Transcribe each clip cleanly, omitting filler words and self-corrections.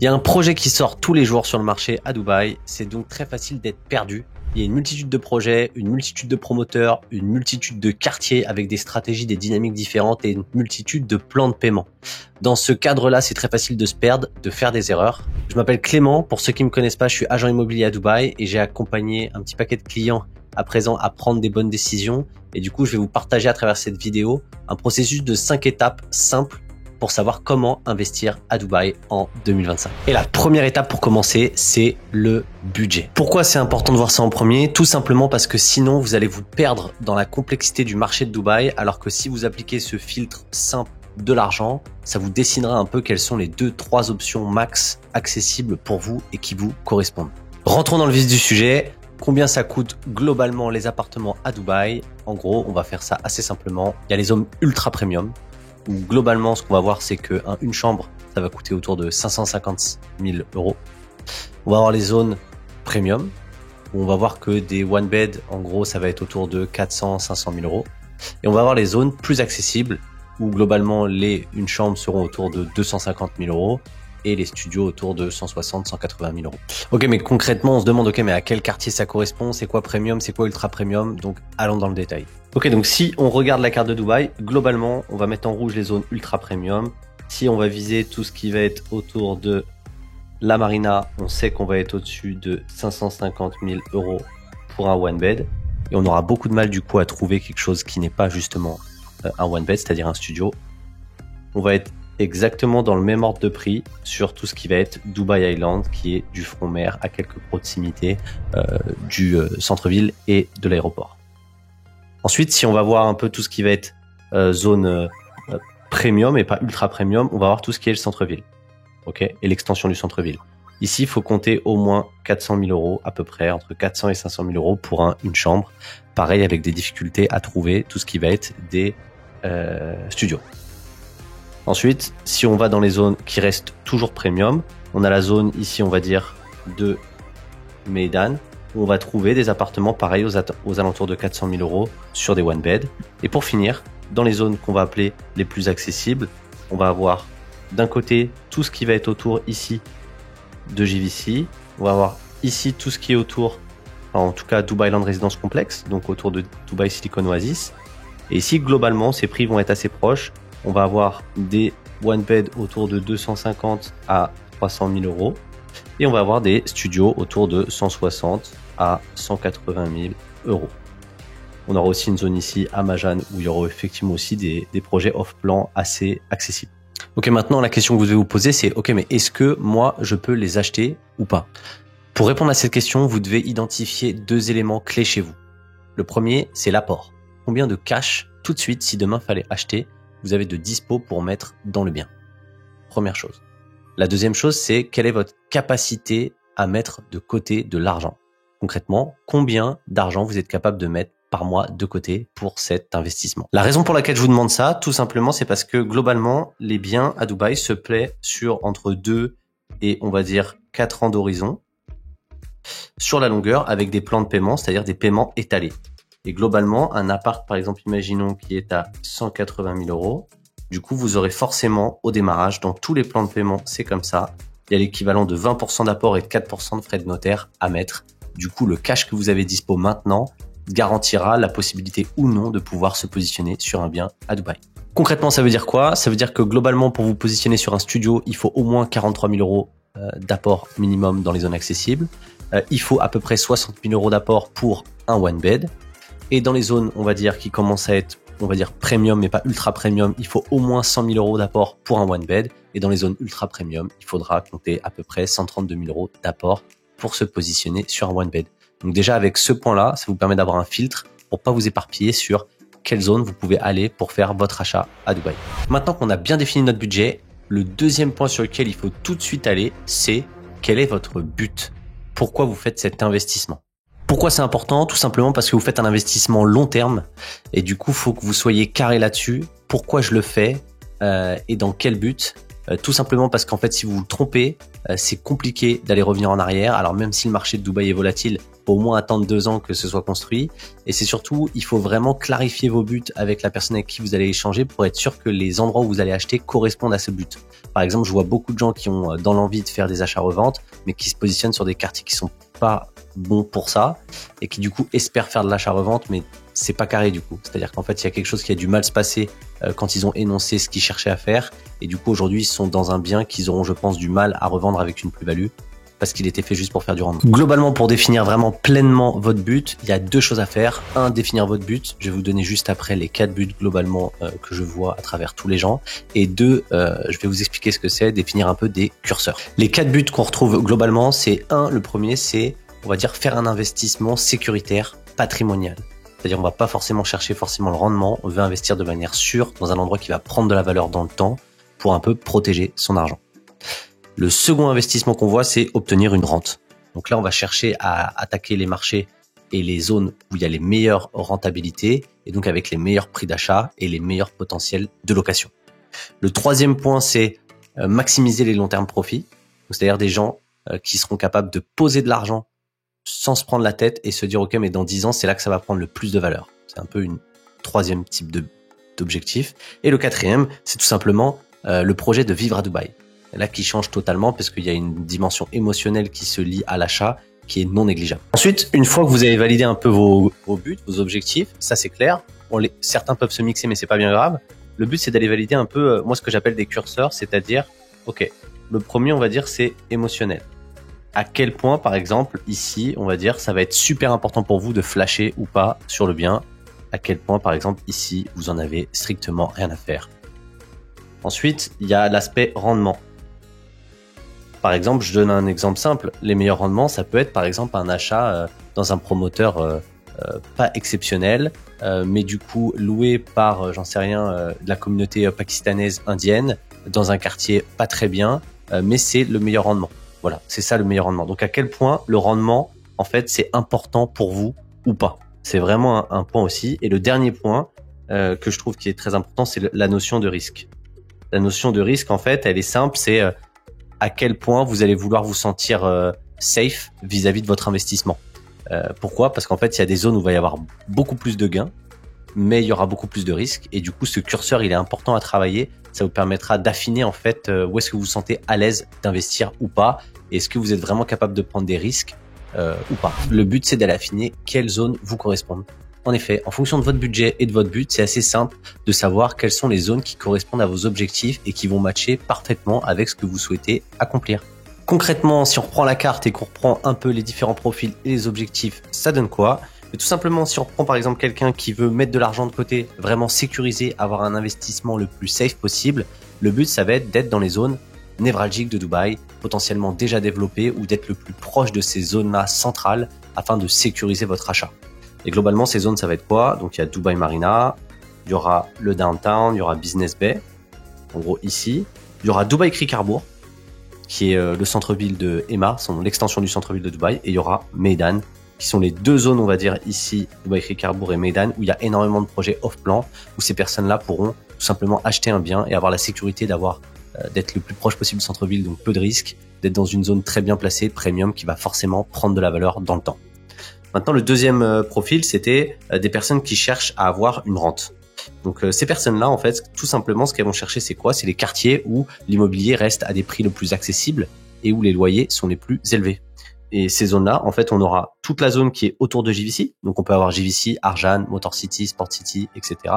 Il y a un projet qui sort tous les jours sur le marché à Dubaï. C'est donc très facile d'être perdu. Il y a une multitude de projets, une multitude de promoteurs, une multitude de quartiers avec des stratégies, des dynamiques différentes et une multitude de plans de paiement. Dans ce cadre-là, c'est très facile de se perdre, de faire des erreurs. Je m'appelle Clément. Pour ceux qui me connaissent pas, je suis agent immobilier à Dubaï et j'ai accompagné un petit paquet de clients à présent à prendre des bonnes décisions. Et du coup, je vais vous partager à travers cette vidéo un processus de 5 étapes simples pour savoir comment investir à Dubaï en 2025. Et la première étape pour commencer, c'est le budget. Pourquoi c'est important de voir ça en premier? Tout simplement parce que sinon, vous allez vous perdre dans la complexité du marché de Dubaï, alors que si vous appliquez ce filtre simple de l'argent, ça vous dessinera un peu quelles sont les 2-3 options max accessibles pour vous et qui vous correspondent. Rentrons dans le vif du sujet. Combien ça coûte globalement les appartements à Dubaï? En gros, on va faire ça assez simplement. Il y a les zones ultra premium, où globalement, ce qu'on va voir, c'est qu'une chambre, ça va coûter autour de 550 000 euros. On va avoir les zones premium, où on va voir que des one bed, en gros, ça va être autour de 400-500 000 euros. Et on va avoir les zones plus accessibles, où globalement, une chambre seront autour de 250 000 euros et les studios autour de 160-180 000 euros. Ok, mais concrètement, on se demande, ok, mais à quel quartier ça correspond? C'est quoi premium? C'est quoi ultra premium? Donc, allons dans le détail. Ok, donc si on regarde la carte de Dubaï, globalement, on va mettre en rouge les zones ultra premium. Si on va viser tout ce qui va être autour de la marina, on sait qu'on va être au-dessus de 550 000 euros pour un one bed. Et on aura beaucoup de mal du coup à trouver quelque chose qui n'est pas justement un one bed, c'est-à-dire un studio. On va être exactement dans le même ordre de prix sur tout ce qui va être Dubai Island, qui est du front mer à quelques proximités du centre-ville et de l'aéroport. Ensuite, si on va voir un peu tout ce qui va être zone premium et pas ultra premium, on va voir tout ce qui est le centre-ville, ok, et l'extension du centre-ville. Ici, il faut compter au moins 400 000 euros à peu près, entre 400 et 500 000 euros pour une chambre. Pareil, avec des difficultés à trouver tout ce qui va être des studios. Ensuite, si on va dans les zones qui restent toujours premium, on a la zone ici, on va dire, de Meydan, où on va trouver des appartements pareils aux alentours de 400 000 euros sur des one bed. Et pour finir, dans les zones qu'on va appeler les plus accessibles, on va avoir d'un côté tout ce qui va être autour ici de JVC, on va avoir ici tout ce qui est autour, en tout cas Dubai Land Residence Complex, donc autour de Dubai Silicon Oasis. Et ici, globalement, ces prix vont être assez proches. On va avoir des one bed autour de 250 à 300 000 euros et on va avoir des studios autour de 160 à 180 000 euros. On aura aussi une zone ici à Majan où il y aura effectivement aussi des projets off-plan assez accessibles. Ok, maintenant la question que vous devez vous poser, c'est ok, mais est-ce que moi je peux les acheter ou pas? Pour répondre à cette question, vous devez identifier 2 éléments clés chez vous. Le premier, c'est l'apport. Combien de cash tout de suite, si demain fallait acheter, vous avez de dispo pour mettre dans le bien? Première chose. La deuxième chose, c'est quelle est votre capacité à mettre de côté de l'argent? Concrètement, combien d'argent vous êtes capable de mettre par mois de côté pour cet investissement? La raison pour laquelle je vous demande ça, tout simplement, c'est parce que globalement, les biens à Dubaï se plaient sur entre 2 et on va dire 4 ans d'horizon sur la longueur avec des plans de paiement, c'est-à-dire des paiements étalés. Et globalement, un appart, par exemple, imaginons qui est à 180 000 euros. Du coup, vous aurez forcément au démarrage, dans tous les plans de paiement, c'est comme ça. Il y a l'équivalent de 20% d'apport et de 4% de frais de notaire à mettre. Du coup, le cash que vous avez dispo maintenant garantira la possibilité ou non de pouvoir se positionner sur un bien à Dubaï. Concrètement, ça veut dire quoi? Ça veut dire que globalement, pour vous positionner sur un studio, il faut au moins 43 000 euros d'apport minimum dans les zones accessibles. Il faut à peu près 60 000 euros d'apport pour un one bed. Et dans les zones, on va dire, qui commencent à être, on va dire, premium, mais pas ultra premium, il faut au moins 100 000 euros d'apport pour un one bed. Et dans les zones ultra premium, il faudra compter à peu près 132 000 euros d'apport pour se positionner sur un one bed. Donc déjà, avec ce point-là, ça vous permet d'avoir un filtre pour pas vous éparpiller sur quelle zone vous pouvez aller pour faire votre achat à Dubaï. Maintenant qu'on a bien défini notre budget, le deuxième point sur lequel il faut tout de suite aller, c'est quel est votre but? Pourquoi vous faites cet investissement? Pourquoi c'est important? Tout simplement parce que vous faites un investissement long terme et du coup, il faut que vous soyez carré là-dessus. Pourquoi je le fais et dans quel but? tout simplement parce qu'en fait, si vous vous trompez, c'est compliqué d'aller revenir en arrière. Alors même si le marché de Dubaï est volatile, faut au moins attendre 2 ans que ce soit construit. Et c'est surtout, il faut vraiment clarifier vos buts avec la personne avec qui vous allez échanger pour être sûr que les endroits où vous allez acheter correspondent à ce but. Par exemple, je vois beaucoup de gens qui ont dans l'envie de faire des achats-reventes, mais qui se positionnent sur des quartiers qui sont pas bons pour ça et qui du coup espèrent faire de l'achat-revente, mais c'est pas carré du coup. C'est-à-dire qu'en fait, il y a quelque chose qui a du mal se passer quand ils ont énoncé ce qu'ils cherchaient à faire. Et du coup, aujourd'hui, ils sont dans un bien qu'ils auront, je pense, du mal à revendre avec une plus-value parce qu'il était fait juste pour faire du rendement. Globalement, pour définir vraiment pleinement votre but, il y a 2 choses à faire. 1, définir votre but. Je vais vous donner juste après les 4 buts globalement que je vois à travers tous les gens. Et 2, je vais vous expliquer ce que c'est, définir un peu des curseurs. Les 4 buts qu'on retrouve globalement, c'est 1, le premier, c'est, on va dire, faire un investissement sécuritaire, patrimonial. C'est-à-dire, on va pas forcément chercher le rendement. On veut investir de manière sûre dans un endroit qui va prendre de la valeur dans le temps pour un peu protéger son argent. Le second investissement qu'on voit, c'est obtenir une rente. Donc là, on va chercher à attaquer les marchés et les zones où il y a les meilleures rentabilités et donc avec les meilleurs prix d'achat et les meilleurs potentiels de location. Le troisième point, c'est maximiser les long terme profits. C'est-à-dire des gens qui seront capables de poser de l'argent sans se prendre la tête et se dire ok, mais dans 10 ans, c'est là que ça va prendre le plus de valeur. C'est un peu une troisième type d'objectif. Et le quatrième, c'est tout simplement le projet de vivre à Dubaï. Là, qui change totalement parce qu'il y a une dimension émotionnelle qui se lie à l'achat qui est non négligeable. Ensuite, une fois que vous avez validé un peu vos buts, vos objectifs, ça c'est clair. Certains peuvent se mixer, mais c'est pas bien grave. Le but, c'est d'aller valider un peu, moi, ce que j'appelle des curseurs, c'est-à-dire, ok, le premier, on va dire, c'est émotionnel. À quel point, par exemple, ici, on va dire, ça va être super important pour vous de flasher ou pas sur le bien. À quel point, par exemple, ici, vous en avez strictement rien à faire. Ensuite, il y a l'aspect rendement. Par exemple, je donne un exemple simple. Les meilleurs rendements, ça peut être par exemple un achat dans un promoteur pas exceptionnel, mais du coup loué par, j'en sais rien, de la communauté pakistanaise indienne, dans un quartier pas très bien, mais c'est le meilleur rendement. Voilà, c'est ça le meilleur rendement. Donc à quel point le rendement, en fait, c'est important pour vous ou pas. C'est vraiment un point aussi. Et le dernier point que je trouve qui est très important, c'est la notion de risque. La notion de risque, en fait, elle est simple, c'est à quel point vous allez vouloir vous sentir safe vis-à-vis de votre investissement. Pourquoi ? Parce qu'en fait, il y a des zones où il va y avoir beaucoup plus de gains, mais il y aura beaucoup plus de risques. Et du coup, ce curseur, il est important à travailler. Ça vous permettra d'affiner en fait où est-ce que vous vous sentez à l'aise d'investir ou pas. Et est-ce que vous êtes vraiment capable de prendre des risques ou pas. Le but, c'est d'aller affiner quelles zones vous correspondent. En effet, en fonction de votre budget et de votre but, c'est assez simple de savoir quelles sont les zones qui correspondent à vos objectifs et qui vont matcher parfaitement avec ce que vous souhaitez accomplir. Concrètement, si on reprend la carte et qu'on reprend un peu les différents profils et les objectifs, ça donne quoi ? Mais tout simplement, si on reprend par exemple quelqu'un qui veut mettre de l'argent de côté, vraiment sécuriser, avoir un investissement le plus safe possible, le but, ça va être d'être dans les zones névralgiques de Dubaï, potentiellement déjà développées, ou d'être le plus proche de ces zones-là centrales afin de sécuriser votre achat. Et globalement, ces zones, ça va être quoi ? Donc, il y a Dubaï Marina, il y aura le Downtown, il y aura Business Bay, en gros ici. Il y aura Dubaï Creek Harbour, qui est le centre-ville de Emma, l'extension du centre-ville de Dubaï. Et il y aura Meydan, qui sont les deux zones, on va dire, ici, Dubaï Creek Harbour et Meydan, où il y a énormément de projets off-plan, où ces personnes-là pourront tout simplement acheter un bien et avoir la sécurité d'être le plus proche possible du centre-ville, donc peu de risques, d'être dans une zone très bien placée, premium, qui va forcément prendre de la valeur dans le temps. Maintenant, le deuxième profil, c'était des personnes qui cherchent à avoir une rente. Donc ces personnes-là, en fait, tout simplement, ce qu'elles vont chercher, c'est quoi ? C'est les quartiers où l'immobilier reste à des prix le plus accessibles et où les loyers sont les plus élevés. Et ces zones-là, en fait, on aura toute la zone qui est autour de JVC. Donc on peut avoir JVC, Arjan, Motor City, Sport City, etc.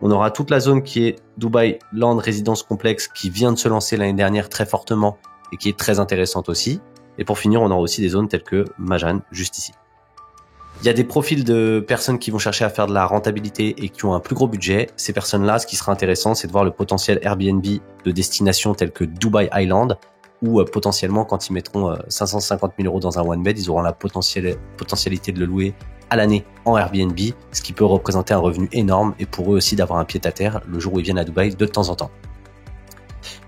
On aura toute la zone qui est Dubaï Land Residence Complex, qui vient de se lancer l'année dernière très fortement et qui est très intéressante aussi. Et pour finir, on aura aussi des zones telles que Majan, juste ici. Il y a des profils de personnes qui vont chercher à faire de la rentabilité et qui ont un plus gros budget. Ces personnes-là, ce qui sera intéressant, c'est de voir le potentiel Airbnb de destinations telles que Dubai Island, ou potentiellement, quand ils mettront 550 000 € dans un one bed, ils auront la potentialité de le louer à l'année en Airbnb, ce qui peut représenter un revenu énorme et pour eux aussi d'avoir un pied-à-terre le jour où ils viennent à Dubaï de temps en temps.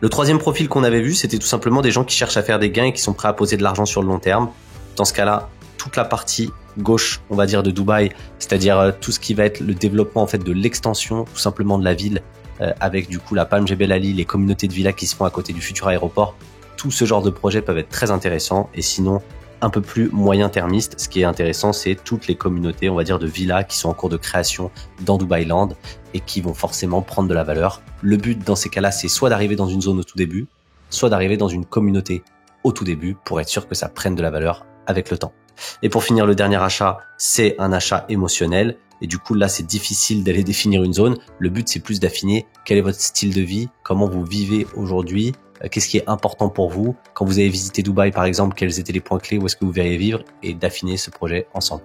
Le troisième profil qu'on avait vu, c'était tout simplement des gens qui cherchent à faire des gains et qui sont prêts à poser de l'argent sur le long terme. Dans ce cas-là, toute la partie gauche, on va dire, de Dubaï, c'est-à-dire tout ce qui va être le développement en fait de l'extension tout simplement de la ville avec du coup la Palm Jebel Ali, les communautés de villas qui se font à côté du futur aéroport. Tout ce genre de projets peuvent être très intéressants. Et sinon, un peu plus moyen-termiste, ce qui est intéressant, c'est toutes les communautés, on va dire, de villas qui sont en cours de création dans Dubai Land et qui vont forcément prendre de la valeur. Le but dans ces cas-là, c'est soit d'arriver dans une zone au tout début, soit d'arriver dans une communauté au tout début pour être sûr que ça prenne de la valeur avec le temps. Et pour finir, le dernier achat, c'est un achat émotionnel. Et du coup, là, c'est difficile d'aller définir une zone. Le but, c'est plus d'affiner quel est votre style de vie, comment vous vivez aujourd'hui, qu'est-ce qui est important pour vous. Quand vous avez visité Dubaï, par exemple, quels étaient les points clés, où est-ce que vous verriez vivre, et d'affiner ce projet ensemble.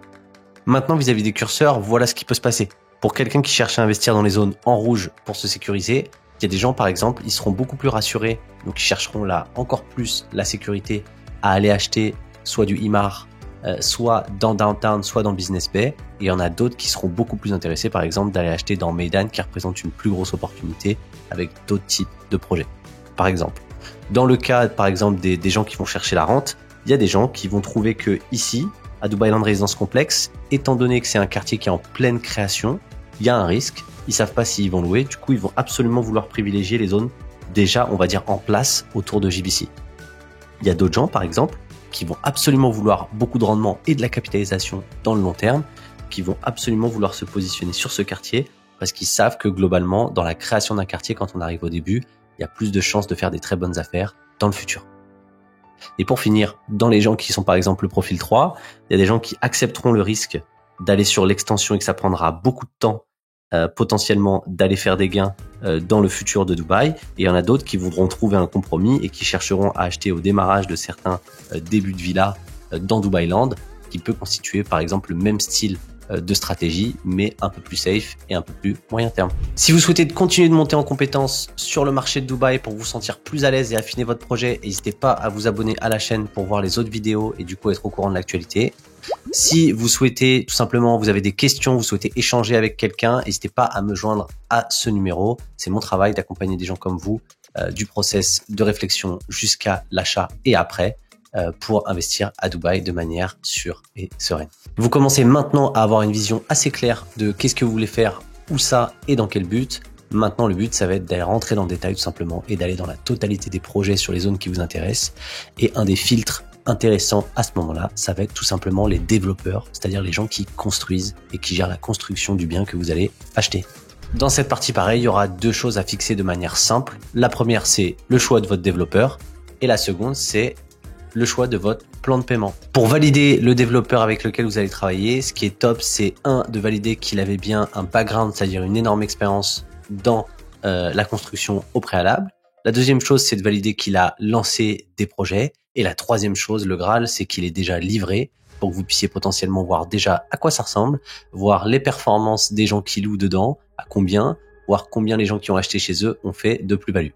Maintenant, vis-à-vis des curseurs, voilà ce qui peut se passer. Pour quelqu'un qui cherche à investir dans les zones en rouge pour se sécuriser, il y a des gens, par exemple, ils seront beaucoup plus rassurés, donc ils chercheront là encore plus la sécurité à aller acheter soit du Emaar, soit dans Downtown, soit dans Business Bay. Et il y en a d'autres qui seront beaucoup plus intéressés, par exemple, d'aller acheter dans Meydan, qui représente une plus grosse opportunité avec d'autres types de projets. Par exemple, dans le cas, par exemple, des gens qui vont chercher la rente, il y a des gens qui vont trouver que ici, à Dubai Land Résidence Complexe, étant donné que c'est un quartier qui est en pleine création, il y a un risque. Ils savent pas s'ils vont louer. Du coup, ils vont absolument vouloir privilégier les zones déjà, on va dire, en place autour de JBC. Il y a d'autres gens, par exemple, qui vont absolument vouloir beaucoup de rendement et de la capitalisation dans le long terme, qui vont absolument vouloir se positionner sur ce quartier parce qu'ils savent que globalement, dans la création d'un quartier, quand on arrive au début, il y a plus de chances de faire des très bonnes affaires dans le futur. Et pour finir, dans les gens qui sont par exemple le profil 3, il y a des gens qui accepteront le risque d'aller sur l'extension et que ça prendra beaucoup de temps potentiellement d'aller faire des gains dans le futur de Dubaï. Et il y en a d'autres qui voudront trouver un compromis et qui chercheront à acheter au démarrage de certains débuts de villa dans Dubai Land, qui peut constituer par exemple le même style de stratégie, mais un peu plus safe et un peu plus moyen terme. Si vous souhaitez continuer de monter en compétences sur le marché de Dubaï pour vous sentir plus à l'aise et affiner votre projet, n'hésitez pas à vous abonner à la chaîne pour voir les autres vidéos et du coup être au courant de l'actualité. Si vous souhaitez tout simplement, vous avez des questions, vous souhaitez échanger avec quelqu'un, n'hésitez pas à me joindre à ce numéro. C'est mon travail d'accompagner des gens comme vous du process de réflexion jusqu'à l'achat et après pour investir à Dubaï de manière sûre et sereine. Vous commencez maintenant à avoir une vision assez claire de qu'est-ce que vous voulez faire, où ça et dans quel but. Maintenant, le but, ça va être d'aller rentrer dans le détail tout simplement et d'aller dans la totalité des projets sur les zones qui vous intéressent. Et un des filtres intéressants à ce moment-là, ça va être tout simplement les développeurs, c'est-à-dire les gens qui construisent et qui gèrent la construction du bien que vous allez acheter. Dans cette partie, pareil, il y aura deux choses à fixer de manière simple. La première, c'est le choix de votre développeur et la seconde, c'est le choix de votre plan de paiement. Pour valider le développeur avec lequel vous allez travailler, ce qui est top, c'est de valider qu'il avait bien un background, c'est-à-dire une énorme expérience dans la construction au préalable. La deuxième chose, c'est de valider qu'il a lancé des projets. Et la troisième chose, le Graal, c'est qu'il est déjà livré pour que vous puissiez potentiellement voir déjà à quoi ça ressemble, voir les performances des gens qui louent dedans, à combien, voir combien les gens qui ont acheté chez eux ont fait de plus-value.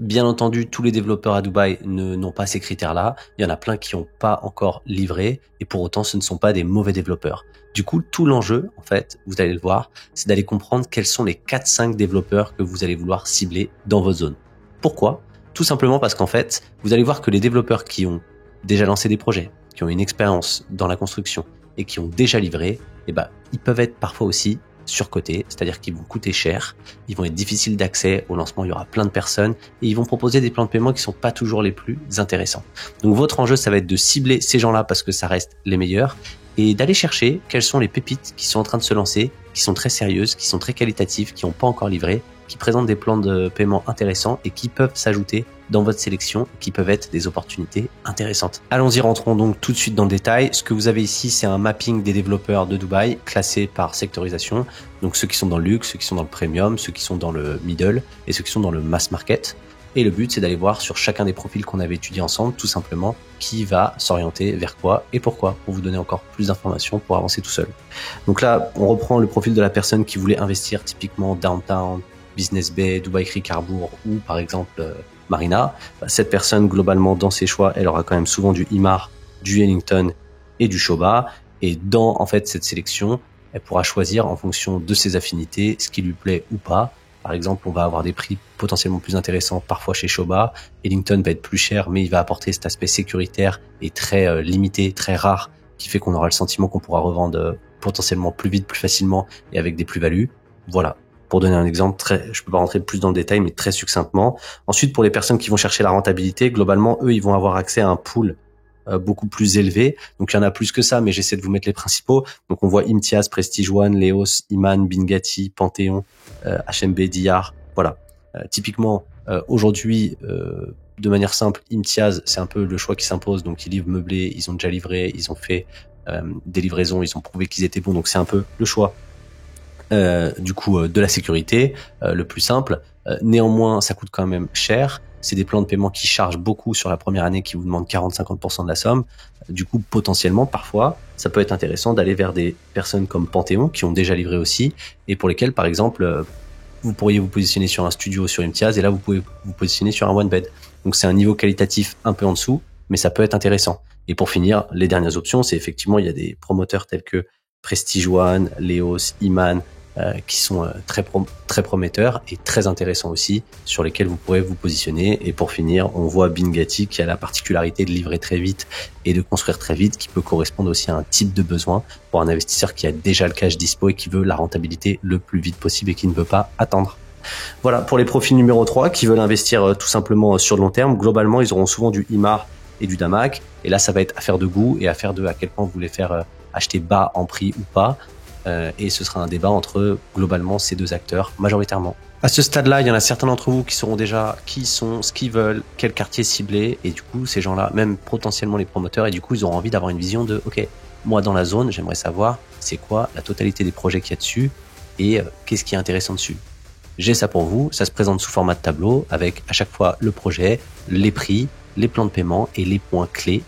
Bien entendu, tous les développeurs à Dubaï n'ont pas ces critères-là. Il y en a plein qui n'ont pas encore livré et pour autant, ce ne sont pas des mauvais développeurs. Du coup, tout l'enjeu, en fait, vous allez le voir, c'est d'aller comprendre quels sont les 4-5 développeurs que vous allez vouloir cibler dans votre zone. Pourquoi ? Tout simplement parce qu'en fait, vous allez voir que les développeurs qui ont déjà lancé des projets, qui ont une expérience dans la construction et qui ont déjà livré, ils peuvent être parfois aussi surcotés, c'est-à-dire qu'ils vont coûter cher, ils vont être difficiles d'accès, au lancement il y aura plein de personnes et ils vont proposer des plans de paiement qui sont pas toujours les plus intéressants. Donc votre enjeu, ça va être de cibler ces gens-là parce que ça reste les meilleurs et d'aller chercher quelles sont les pépites qui sont en train de se lancer, qui sont très sérieuses, qui sont très qualitatives, qui n'ont pas encore livré, qui présentent des plans de paiement intéressants et qui peuvent s'ajouter dans votre sélection, qui peuvent être des opportunités intéressantes. Allons-y, rentrons donc tout de suite dans le détail. Ce que vous avez ici, c'est un mapping des développeurs de Dubaï, classés par sectorisation. Donc ceux qui sont dans le luxe, ceux qui sont dans le premium, ceux qui sont dans le middle et ceux qui sont dans le mass market. Et le but, c'est d'aller voir sur chacun des profils qu'on avait étudiés ensemble, tout simplement, qui va s'orienter vers quoi et pourquoi, pour vous donner encore plus d'informations pour avancer tout seul. Donc là, on reprend le profil de la personne qui voulait investir typiquement downtown, Business Bay, Dubai Creek Harbour ou par exemple Marina. Cette personne, globalement, dans ses choix, elle aura quand même souvent du Emaar, du Ellington et du Shoba. Et dans en fait cette sélection, elle pourra choisir en fonction de ses affinités ce qui lui plaît ou pas. Par exemple, on va avoir des prix potentiellement plus intéressants parfois chez Shoba. Ellington va être plus cher, mais il va apporter cet aspect sécuritaire et très limité, très rare, qui fait qu'on aura le sentiment qu'on pourra revendre potentiellement plus vite, plus facilement et avec des plus-values. Voilà. pour donner un exemple je peux pas rentrer plus dans le détail, mais très succinctement. Ensuite, pour les personnes qui vont chercher la rentabilité, globalement, eux, ils vont avoir accès à un pool beaucoup plus élevé. Donc, il y en a plus que ça, mais j'essaie de vous mettre les principaux. Donc, on voit Imtiaz, Prestige One, Leos, Iman, Bingati, Panthéon, HMB, Diyar. Voilà. Typiquement, aujourd'hui, de manière simple, Imtiaz, c'est un peu le choix qui s'impose. Donc, ils livrent meublé, ils ont déjà livré, ils ont fait des livraisons, ils ont prouvé qu'ils étaient bons. Donc, c'est un peu le choix de la sécurité, le plus simple. Néanmoins, ça coûte quand même cher. C'est des plans de paiement qui chargent beaucoup sur la première année, qui vous demandent 40-50% de la somme. Du coup, potentiellement, parfois, ça peut être intéressant d'aller vers des personnes comme Panthéon, qui ont déjà livré aussi, et pour lesquelles, par exemple, vous pourriez vous positionner sur un studio, sur Imtiaz, et là, vous pouvez vous positionner sur un one bed. Donc, c'est un niveau qualitatif un peu en dessous, mais ça peut être intéressant. Et pour finir, les dernières options, c'est effectivement, il y a des promoteurs tels que Prestige One, Leos, Iman, qui sont très prometteurs et très intéressants aussi, sur lesquels vous pourrez vous positionner. Et pour finir, on voit Bingati qui a la particularité de livrer très vite et de construire très vite, qui peut correspondre aussi à un type de besoin pour un investisseur qui a déjà le cash dispo et qui veut la rentabilité le plus vite possible et qui ne veut pas attendre. Voilà, pour les profils numéro 3 qui veulent investir tout simplement sur le long terme, globalement, ils auront souvent du IMAR et du DAMAC. Et là, ça va être affaire de goût et affaire de à quel point vous voulez faire acheter bas en prix ou pas. Et ce sera un débat entre globalement ces deux acteurs majoritairement. À ce stade-là, il y en a certains d'entre vous qui sauront déjà qui sont, ce qu'ils veulent, quel quartier cibler, et du coup, ces gens-là, même potentiellement les promoteurs, et du coup, ils auront envie d'avoir une vision de, ok, moi dans la zone, j'aimerais savoir c'est quoi la totalité des projets qu'il y a dessus et qu'est-ce qui est intéressant dessus. J'ai ça pour vous, ça se présente sous format de tableau avec à chaque fois le projet, les prix, les plans de paiement et les points clés.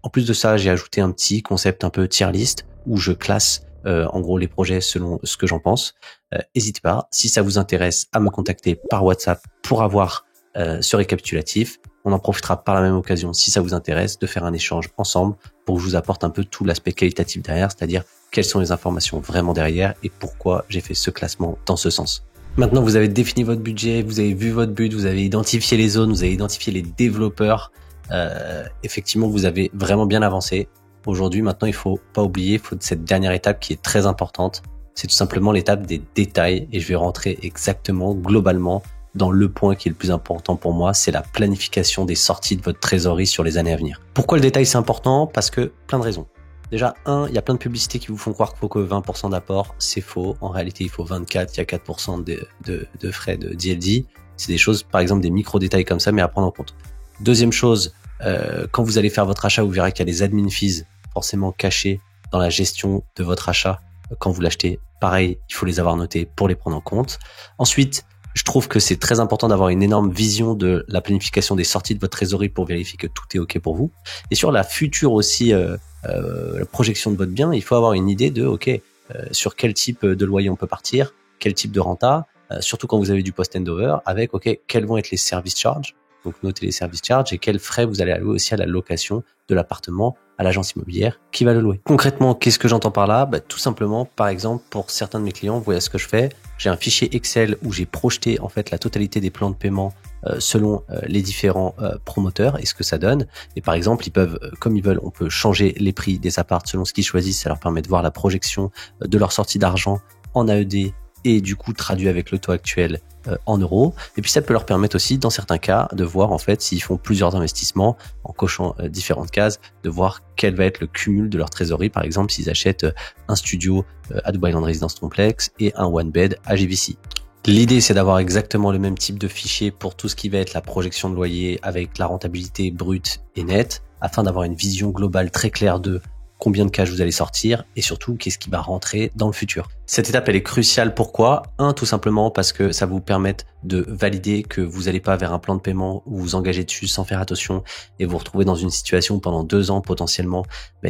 En plus de ça, j'ai ajouté un petit concept un peu tier list où je classe en gros les projets selon ce que j'en pense. N'hésitez pas, si ça vous intéresse, à me contacter par WhatsApp pour avoir ce récapitulatif. On en profitera par la même occasion, si ça vous intéresse, de faire un échange ensemble pour que je vous apporte un peu tout l'aspect qualitatif derrière, c'est-à-dire quelles sont les informations vraiment derrière et pourquoi j'ai fait ce classement dans ce sens. Maintenant, vous avez défini votre budget, vous avez vu votre but, vous avez identifié les zones, vous avez identifié les développeurs. Effectivement, vous avez vraiment bien avancé. Aujourd'hui, maintenant, il faut pas oublier, il faut cette dernière étape qui est très importante. C'est tout simplement l'étape des détails et je vais rentrer exactement, globalement, dans le point qui est le plus important pour moi, c'est la planification des sorties de votre trésorerie sur les années à venir. Pourquoi le détail c'est important? Parce que plein de raisons. Déjà, il y a plein de publicités qui vous font croire qu'il faut que 20% d'apport, c'est faux. En réalité, il faut 24, il y a 4% de frais de DLD. C'est des choses, par exemple, des micro-détails comme ça, mais à prendre en compte. Deuxième chose, quand vous allez faire votre achat, vous verrez qu'il y a des admin fees forcément cachés dans la gestion de votre achat. Quand vous l'achetez, pareil, il faut les avoir notés pour les prendre en compte. Ensuite, je trouve que c'est très important d'avoir une énorme vision de la planification des sorties de votre trésorerie pour vérifier que tout est OK pour vous. Et sur la future aussi, la projection de votre bien, il faut avoir une idée de sur quel type de loyer on peut partir, quel type de renta, surtout quand vous avez du post-handover, avec quels vont être les service charges. Donc notez les service charges et quels frais vous allez allouer aussi à la location de l'appartement à l'agence immobilière qui va le louer. Concrètement, qu'est-ce que j'entends par là? Tout simplement, par exemple, pour certains de mes clients, vous voyez ce que je fais. J'ai un fichier Excel où j'ai projeté en fait la totalité des plans de paiement selon les différents promoteurs et ce que ça donne. Et par exemple, ils peuvent, comme ils veulent, on peut changer les prix des apparts selon ce qu'ils choisissent. Ça leur permet de voir la projection de leur sortie d'argent en AED et du coup traduit avec le taux actuel en euros. Et puis ça peut leur permettre aussi, dans certains cas, de voir en fait s'ils font plusieurs investissements en cochant différentes cases, de voir quel va être le cumul de leur trésorerie. Par exemple, s'ils achètent un studio à Dubai Land Residence Complex et un one bed à GVC. L'idée, c'est d'avoir exactement le même type de fichier pour tout ce qui va être la projection de loyer avec la rentabilité brute et nette, afin d'avoir une vision globale très claire de combien de cash vous allez sortir et surtout qu'est-ce qui va rentrer dans le futur. Cette étape, elle est cruciale. Pourquoi? Tout simplement parce que ça va vous permettre de valider que vous n'allez pas vers un plan de paiement où vous engagez dessus sans faire attention et vous retrouvez dans une situation où pendant 2 ans potentiellement,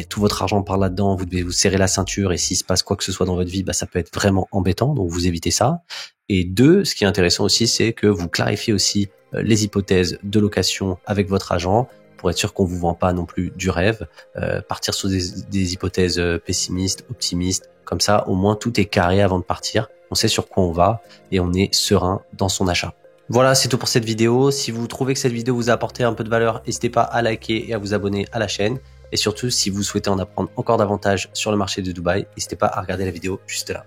tout votre argent part là-dedans, vous devez vous serrer la ceinture et s'il se passe quoi que ce soit dans votre vie, ça peut être vraiment embêtant, donc vous évitez ça. Et 2, ce qui est intéressant aussi, c'est que vous clarifiez aussi les hypothèses de location avec votre agent pour être sûr qu'on vous vend pas non plus du rêve, partir sur des hypothèses pessimistes, optimistes, comme ça au moins tout est carré avant de partir, on sait sur quoi on va et on est serein dans son achat. Voilà, c'est tout pour cette vidéo. Si vous trouvez que cette vidéo vous a apporté un peu de valeur, n'hésitez pas à liker et à vous abonner à la chaîne. Et surtout, si vous souhaitez en apprendre encore davantage sur le marché de Dubaï, n'hésitez pas à regarder la vidéo juste là.